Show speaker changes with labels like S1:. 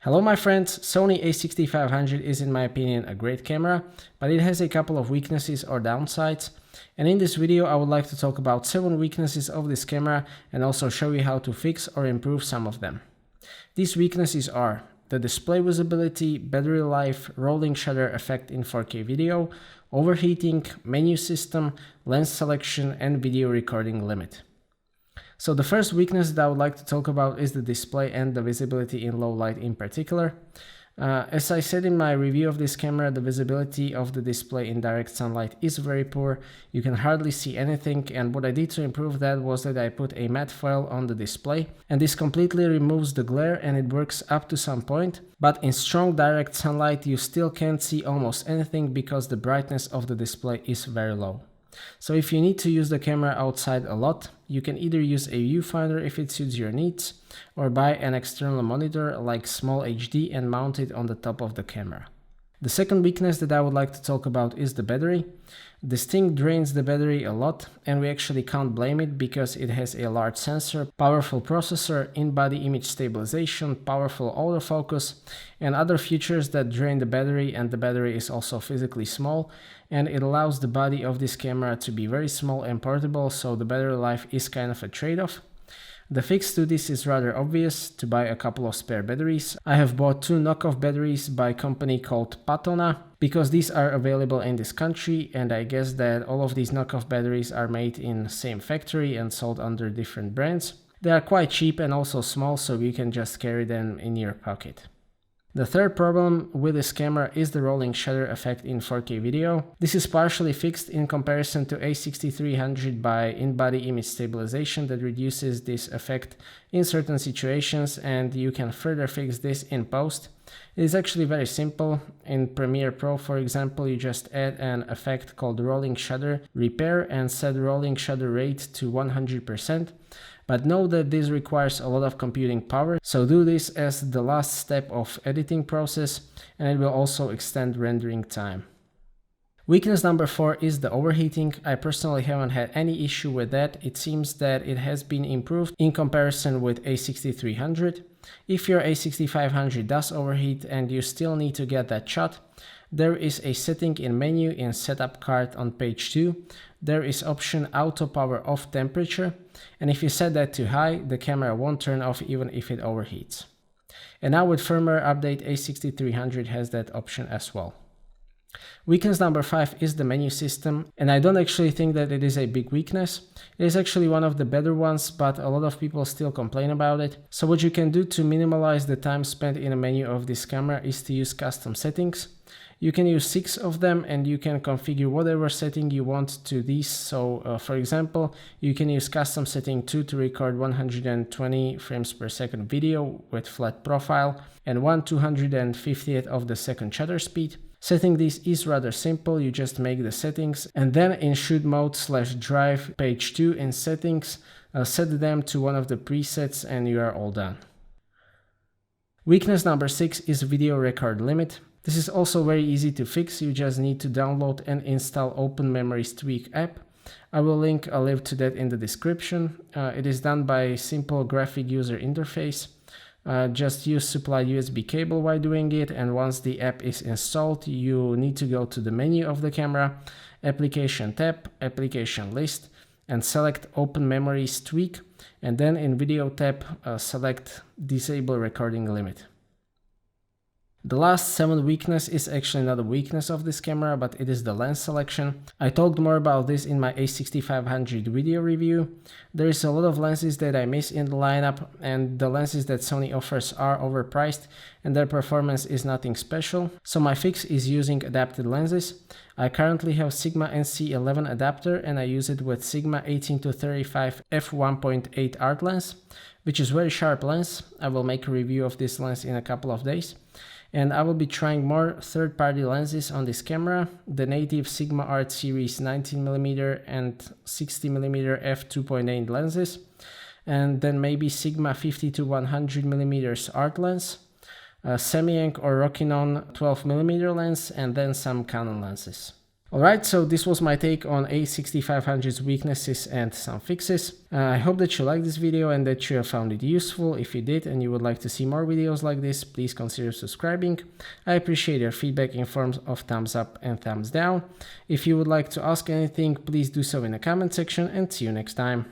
S1: Hello my friends, Sony A6500 is in my opinion a great camera, but it has a couple of weaknesses or downsides. And in this video I would like to talk about 7 weaknesses of this camera and also show you how to fix or improve some of them. These weaknesses are the display visibility, battery life, rolling shutter effect in 4K video, overheating, menu system, lens selection and video recording limit. So the first weakness that I would like to talk about is the display and the visibility in low light in particular. As I said in my review of this camera, the visibility of the display in direct sunlight is very poor. You can hardly see anything, and what I did to improve that was that I put a matte foil on the display, and this completely removes the glare and it works up to some point. But in strong direct sunlight you still can't see almost anything because the brightness of the display is very low. So if you need to use the camera outside a lot, you can either use a viewfinder if it suits your needs, or buy an external monitor like Small HD and mount it on the top of the camera. The second weakness that I would like to talk about is the battery. This thing drains the battery a lot, and we actually can't blame it because it has a large sensor, powerful processor, in-body image stabilization, powerful autofocus, and other features that drain the battery, and the battery is also physically small, and it allows the body of this camera to be very small and portable, so the battery life is kind of a trade-off. The fix to this is rather obvious: to buy a couple of spare batteries. I have bought 2 knockoff batteries by a company called Patona, because these are available in this country, and I guess that all of these knockoff batteries are made in the same factory and sold under different brands. They are quite cheap and also small, so you can just carry them in your pocket. The third problem with this camera is the rolling shutter effect in 4K video. This is partially fixed in comparison to A6300 by in-body image stabilization that reduces this effect in certain situations, and you can further fix this in post. It is actually very simple. In Premiere Pro, for example, you just add an effect called rolling shutter repair and set rolling shutter rate to 100%. But know that this requires a lot of computing power, so do this as the last step of editing process, and it will also extend rendering time. Weakness number 4 is the overheating. I personally haven't had any issue with that. It seems that it has been improved in comparison with A6300. If your A6500 does overheat and you still need to get that shot, there is a setting in menu in setup card on page 2. There is option auto power off temperature, and if you set that to high, the camera won't turn off even if it overheats. And now with firmware update, A6300 has that option as well. Weakness number 5 is the menu system, and I don't actually think that it is a big weakness. It is actually one of the better ones, but a lot of people still complain about it. So what you can do to minimize the time spent in a menu of this camera is to use custom settings. You can use 6 of them, and you can configure whatever setting you want to these. So for example, you can use custom setting 2 to record 120 frames per second video with flat profile and 1/250th of the second shutter speed. Setting this is rather simple. You just make the settings and then in shoot mode /drive page 2 in settings, set them to one of the presets and you are all done. Weakness number 6 is video record limit. This is also very easy to fix. You just need to download and install Open Memories Tweak app. I will link a link to that in the description. It is done by a simple graphic user interface. Just use supplied USB cable while doing it, and once the app is installed, you need to go to the menu of the camera, Application tab, Application list, and select Open Memories Tweak, and then in Video tab, select Disable Recording Limit. The last 7th weakness is actually not a weakness of this camera, but it is the lens selection. I talked more about this in my A6500 video review. There is a lot of lenses that I miss in the lineup, and the lenses that Sony offers are overpriced and their performance is nothing special. So my fix is using adapted lenses. I currently have Sigma MC-11 adapter, and I use it with Sigma 18-35 F1.8 Art lens, which is very sharp lens. I will make a review of this lens in a couple of days. And I will be trying more third-party lenses on this camera, the native Sigma Art series 19mm and 60mm f2.8 lenses, and then maybe Sigma 50-100mm art lens, Samyang or Rokinon 12mm lens, and then some Canon lenses. Alright, so this was my take on A6500's weaknesses and some fixes. I hope that you liked this video and that you have found it useful. If you did and you would like to see more videos like this, please consider subscribing. I appreciate your feedback in forms of thumbs up and thumbs down. If you would like to ask anything, please do so in the comment section, and see you next time.